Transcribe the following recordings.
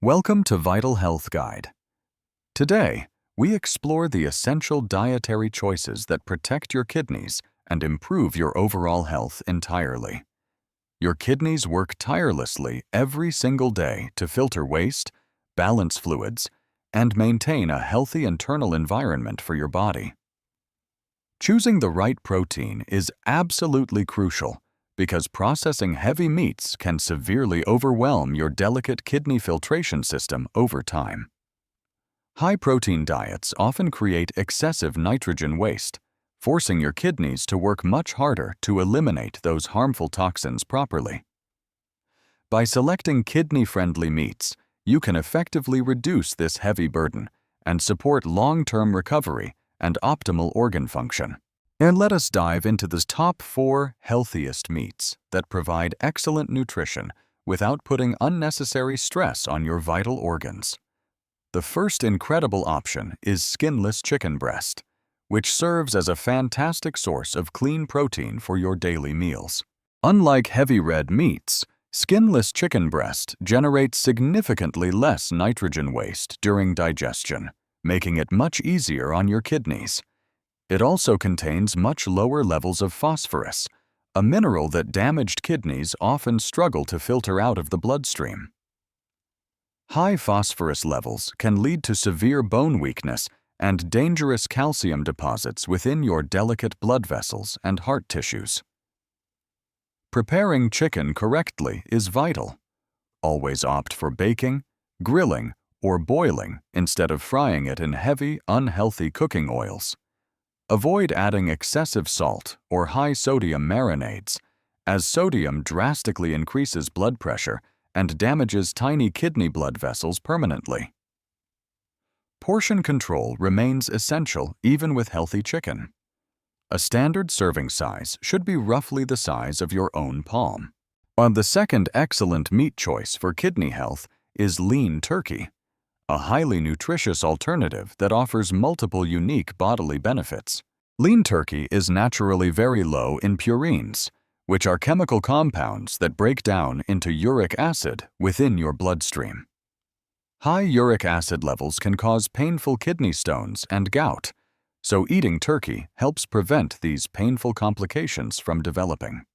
Welcome to Vital Health Guide. Today, we explore the essential dietary choices that protect your kidneys and improve your overall health entirely. Your kidneys work tirelessly every single day to filter waste, balance fluids, and maintain a healthy internal environment for your body. Choosing the right protein is absolutely crucial because processing heavy meats can severely overwhelm your delicate kidney filtration system over time. High-protein diets often create excessive nitrogen waste, forcing your kidneys to work much harder to eliminate those harmful toxins properly. By selecting kidney-friendly meats, you can effectively reduce this heavy burden and support long-term recovery and optimal organ function. And let us dive into the top 4 healthiest meats that provide excellent nutrition without putting unnecessary stress on your vital organs. The first incredible option is skinless chicken breast, which serves as a fantastic source of clean protein for your daily meals. Unlike heavy red meats, skinless chicken breast generates significantly less nitrogen waste during digestion, making it much easier on your kidneys. It also contains much lower levels of phosphorus, a mineral that damaged kidneys often struggle to filter out of the bloodstream. High phosphorus levels can lead to severe bone weakness and dangerous calcium deposits within your delicate blood vessels and heart tissues. Preparing chicken correctly is vital. Always opt for baking, grilling, or boiling instead of frying it in heavy, unhealthy cooking oils. Avoid adding excessive salt or high-sodium marinades, as sodium drastically increases blood pressure and damages tiny kidney blood vessels permanently. Portion control remains essential even with healthy chicken. A standard serving size should be roughly the size of your own palm. The second excellent meat choice for kidney health is lean turkey, a highly nutritious alternative that offers multiple unique bodily benefits. Lean turkey is naturally very low in purines, which are chemical compounds that break down into uric acid within your bloodstream. High uric acid levels can cause painful kidney stones and gout, so eating turkey helps prevent these painful complications from developing.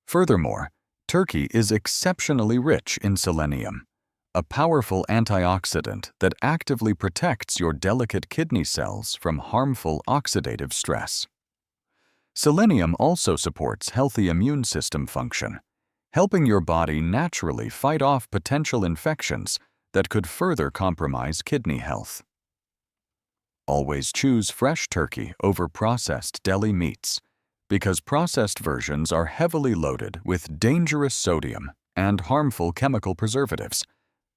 Furthermore, turkey is exceptionally rich in selenium, a powerful antioxidant that actively protects your delicate kidney cells from harmful oxidative stress. Selenium also supports healthy immune system function, helping your body naturally fight off potential infections that could further compromise kidney health. Always choose fresh turkey over processed deli meats, because processed versions are heavily loaded with dangerous sodium and harmful chemical preservatives.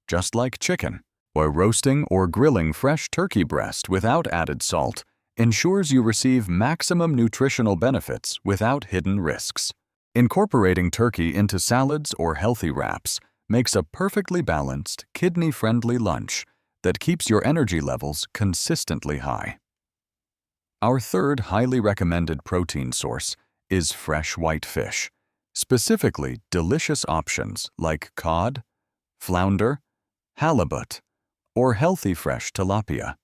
Just like chicken, or roasting or grilling fresh turkey breast without added salt ensures you receive maximum nutritional benefits without hidden risks. Incorporating turkey into salads or healthy wraps makes a perfectly balanced, kidney-friendly lunch that keeps your energy levels consistently high. Our third highly recommended protein source is fresh white fish, specifically delicious options like cod, flounder, halibut, or healthy fresh tilapia.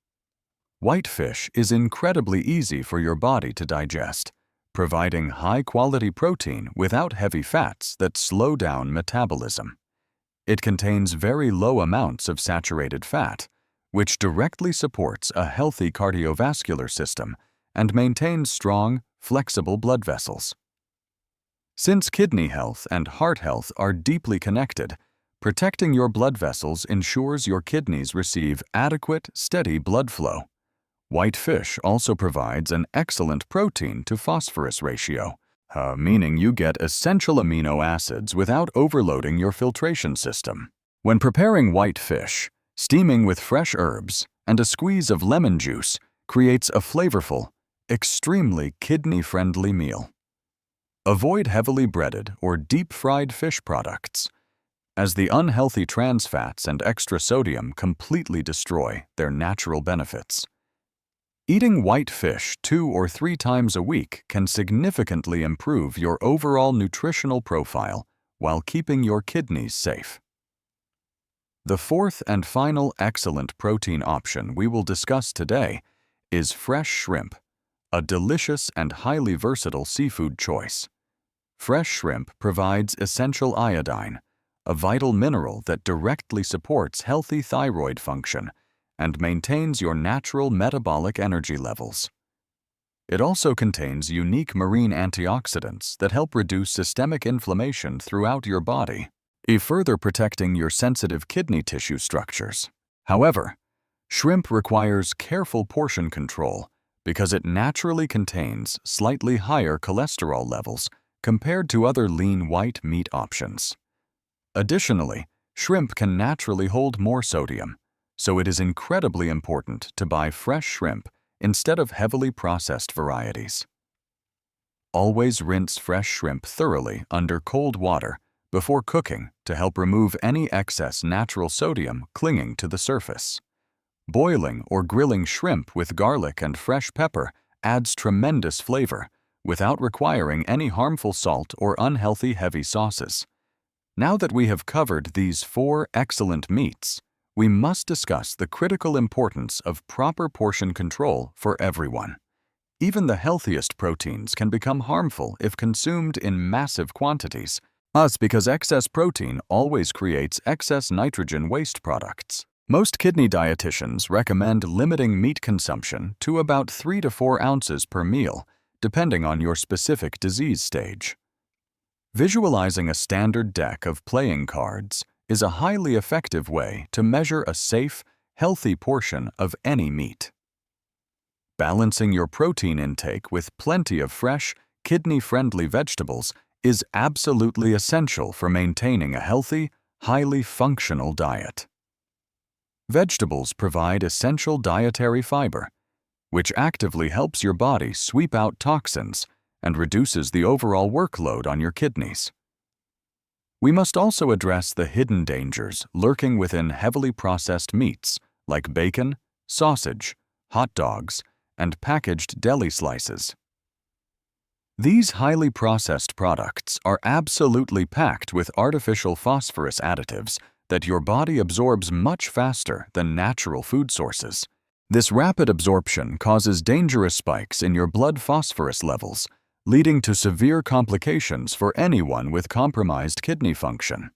White fish is incredibly easy for your body to digest, providing high-quality protein without heavy fats that slow down metabolism. It contains very low amounts of saturated fat, which directly supports a healthy cardiovascular system and maintains strong, flexible blood vessels. Since kidney health and heart health are deeply connected, protecting your blood vessels ensures your kidneys receive adequate, steady blood flow. White fish also provides an excellent protein to phosphorus ratio, meaning you get essential amino acids without overloading your filtration system. When preparing white fish, steaming with fresh herbs and a squeeze of lemon juice creates a flavorful, extremely kidney-friendly meal. Avoid heavily breaded or deep-fried fish products, as the unhealthy trans fats and extra sodium completely destroy their natural benefits. Eating white fish 2 or 3 times a week can significantly improve your overall nutritional profile while keeping your kidneys safe. The fourth and final excellent protein option we will discuss today is fresh shrimp, a delicious and highly versatile seafood choice. Fresh shrimp provides essential iodine, a vital mineral that directly supports healthy thyroid function and maintains your natural metabolic energy levels. It also contains unique marine antioxidants that help reduce systemic inflammation throughout your body, further protecting your sensitive kidney tissue structures. However, shrimp requires careful portion control because it naturally contains slightly higher cholesterol levels compared to other lean white meat options. Additionally, shrimp can naturally hold more sodium, so it is incredibly important to buy fresh shrimp instead of heavily processed varieties. Always rinse fresh shrimp thoroughly under cold water before cooking to help remove any excess natural sodium clinging to the surface. Boiling or grilling shrimp with garlic and fresh pepper adds tremendous flavor without requiring any harmful salt or unhealthy heavy sauces. Now that we have covered these 4 excellent meats, we must discuss the critical importance of proper portion control for everyone. Even the healthiest proteins can become harmful if consumed in massive quantities. Because excess protein always creates excess nitrogen waste products. Most kidney dietitians recommend limiting meat consumption to about 3 to 4 ounces per meal, depending on your specific disease stage. Visualizing a standard deck of playing cards is a highly effective way to measure a safe, healthy portion of any meat. Balancing your protein intake with plenty of fresh, kidney-friendly vegetables is absolutely essential for maintaining a healthy, highly functional diet. Vegetables provide essential dietary fiber, which actively helps your body sweep out toxins and reduces the overall workload on your kidneys. We must also address the hidden dangers lurking within heavily processed meats like bacon, sausage, hot dogs, and packaged deli slices. These highly processed products are absolutely packed with artificial phosphorus additives that your body absorbs much faster than natural food sources. This rapid absorption causes dangerous spikes in your blood phosphorus levels, leading to severe complications for anyone with compromised kidney function.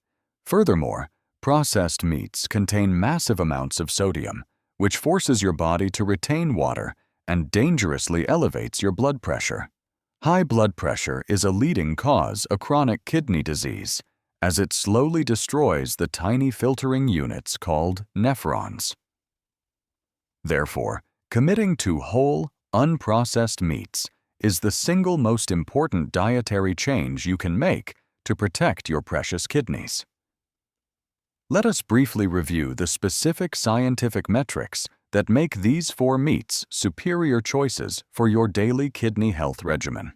Furthermore, processed meats contain massive amounts of sodium, which forces your body to retain water and dangerously elevates your blood pressure. High blood pressure is a leading cause of chronic kidney disease, as it slowly destroys the tiny filtering units called nephrons. Therefore, committing to whole, unprocessed meats is the single most important dietary change you can make to protect your precious kidneys. Let us briefly review the specific scientific metrics that make these 4 meats superior choices for your daily kidney health regimen.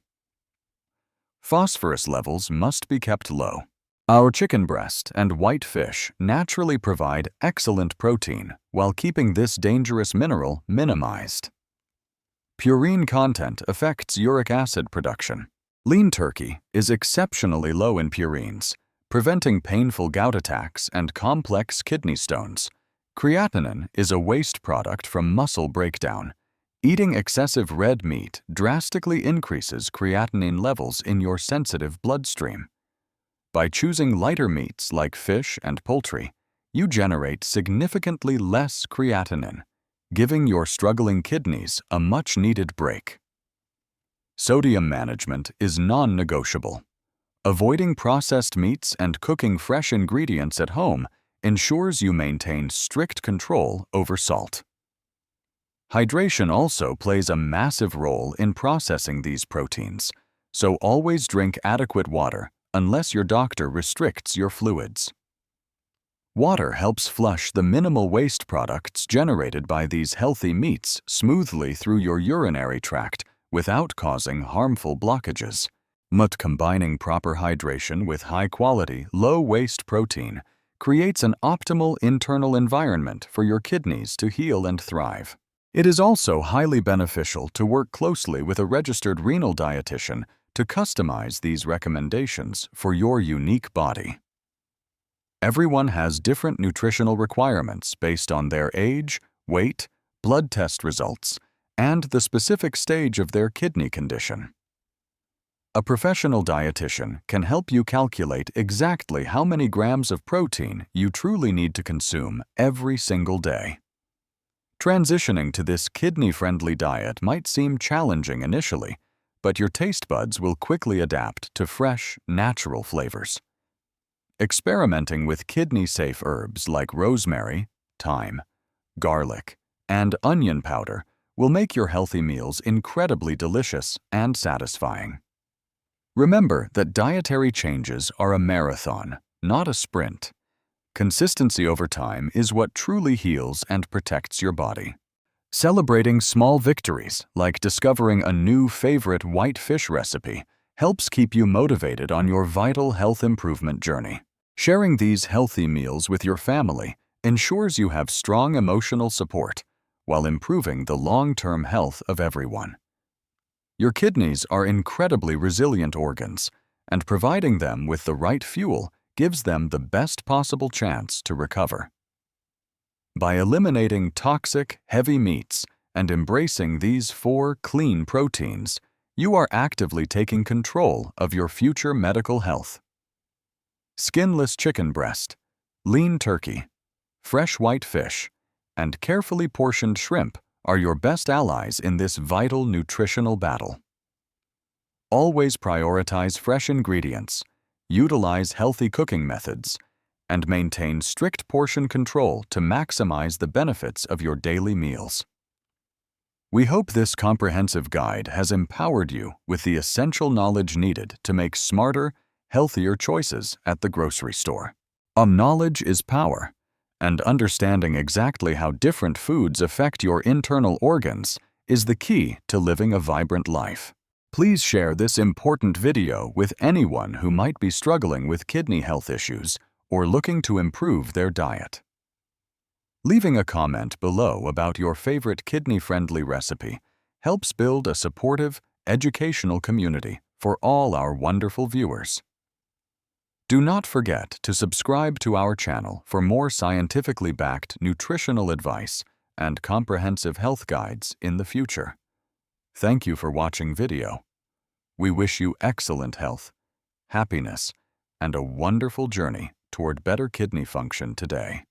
Phosphorus levels must be kept low. Our chicken breast and white fish naturally provide excellent protein while keeping this dangerous mineral minimized. Purine content affects uric acid production. Lean turkey is exceptionally low in purines, preventing painful gout attacks and complex kidney stones. Creatinine is a waste product from muscle breakdown. Eating excessive red meat drastically increases creatinine levels in your sensitive bloodstream. By choosing lighter meats like fish and poultry, you generate significantly less creatinine, giving your struggling kidneys a much-needed break. Sodium management is non-negotiable. Avoiding processed meats and cooking fresh ingredients at home ensures you maintain strict control over salt. Hydration also plays a massive role in processing these proteins, so always drink adequate water unless your doctor restricts your fluids. Water helps flush the minimal waste products generated by these healthy meats smoothly through your urinary tract without causing harmful blockages. Combining proper hydration with high-quality, low-waste protein creates an optimal internal environment for your kidneys to heal and thrive. It is also highly beneficial to work closely with a registered renal dietitian to customize these recommendations for your unique body. Everyone has different nutritional requirements based on their age, weight, blood test results, and the specific stage of their kidney condition. A professional dietitian can help you calculate exactly how many grams of protein you truly need to consume every single day. Transitioning to this kidney-friendly diet might seem challenging initially, but your taste buds will quickly adapt to fresh, natural flavors. Experimenting with kidney-safe herbs like rosemary, thyme, garlic, and onion powder will make your healthy meals incredibly delicious and satisfying. Remember that dietary changes are a marathon, not a sprint. Consistency over time is what truly heals and protects your body. Celebrating small victories, like discovering a new favorite white fish recipe, helps keep you motivated on your vital health improvement journey. Sharing these healthy meals with your family ensures you have strong emotional support while improving the long-term health of everyone. Your kidneys are incredibly resilient organs, and providing them with the right fuel gives them the best possible chance to recover. By eliminating toxic, heavy meats and embracing these 4 clean proteins, you are actively taking control of your future medical health. Skinless chicken breast, lean turkey, fresh white fish, and carefully portioned shrimp are your best allies in this vital nutritional battle. Always prioritize fresh ingredients, utilize healthy cooking methods, and maintain strict portion control to maximize the benefits of your daily meals. We hope this comprehensive guide has empowered you with the essential knowledge needed to make smarter, healthier choices at the grocery store. Knowledge is power, and understanding exactly how different foods affect your internal organs is the key to living a vibrant life. Please share this important video with anyone who might be struggling with kidney health issues or looking to improve their diet. Leaving a comment below about your favorite kidney-friendly recipe helps build a supportive, educational community for all our wonderful viewers. Do not forget to subscribe to our channel for more scientifically backed nutritional advice and comprehensive health guides in the future. Thank you for watching video. We wish you excellent health, happiness, and a wonderful journey toward better kidney function today.